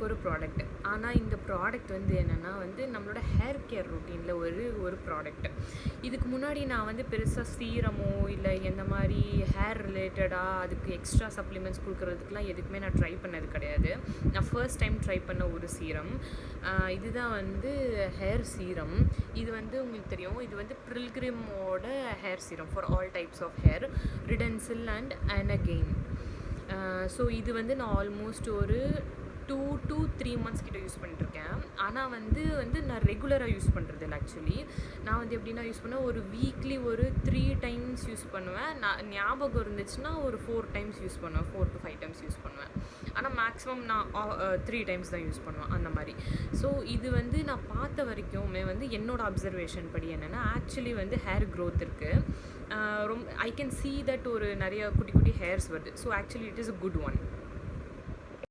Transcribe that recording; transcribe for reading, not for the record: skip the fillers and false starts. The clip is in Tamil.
ஒரு ப்ராடக்ட். ஆனால் இந்த ப்ராடக்ட் வந்து என்னென்னா வந்து நம்மளோட ஹேர் கேர் ரொட்டீனில் ஒரு ப்ராடக்ட். இதுக்கு முன்னாடி நான் வந்து பெருசாக சீரமோ இல்லை எந்த மாதிரி ஹேர் ரிலேட்டடாக அதுக்கு எக்ஸ்ட்ரா சப்ளிமெண்ட்ஸ் கொடுக்குறதுக்குலாம் எதுக்குமே நான் ட்ரை பண்ணது கிடையாது. நான் ஃபர்ஸ்ட் டைம் ட்ரை பண்ண ஒரு சீரம் இதுதான் வந்து ஹேர் சீரம். இது வந்து உங்களுக்கு தெரியும், இது வந்து பில்கிரிமோட hair serum for all types of hair, Redensyl and Anagain. So இது வந்து நான் ஆல்மோஸ்ட் ஒரு 2 to 3 months கிட்ட யூஸ் பண்ணிட்டுருக்கேன். ஆனால் வந்து நான் ரெகுலராக யூஸ் பண்ணுறது இல்லை. ஆக்சுவலி நான் வந்து எப்படின்னா யூஸ் பண்ணுவேன், ஒரு வீக்லி ஒரு 3 times யூஸ் பண்ணுவேன். நான் ஞாபகம் இருந்துச்சுன்னா ஒரு 4 times யூஸ் பண்ணுவேன், 4 to 5 times யூஸ் பண்ணுவேன். ஆனால் மேக்ஸிமம் நான் 3 times தான் யூஸ் பண்ணுவேன் அந்த மாதிரி. ஸோ இது வந்து நான் பார்த்த வரைக்குமே வந்து என்னோடய அப்சர்வேஷன் படி என்னென்னா, ஆக்சுவலி வந்து ஹேர் க்ரோத் இருக்குது. ஐ கேன் சீ தட் ஒரு நிறைய குட்டி குட்டி ஹேர்ஸ் வருது. So actually it is a good one.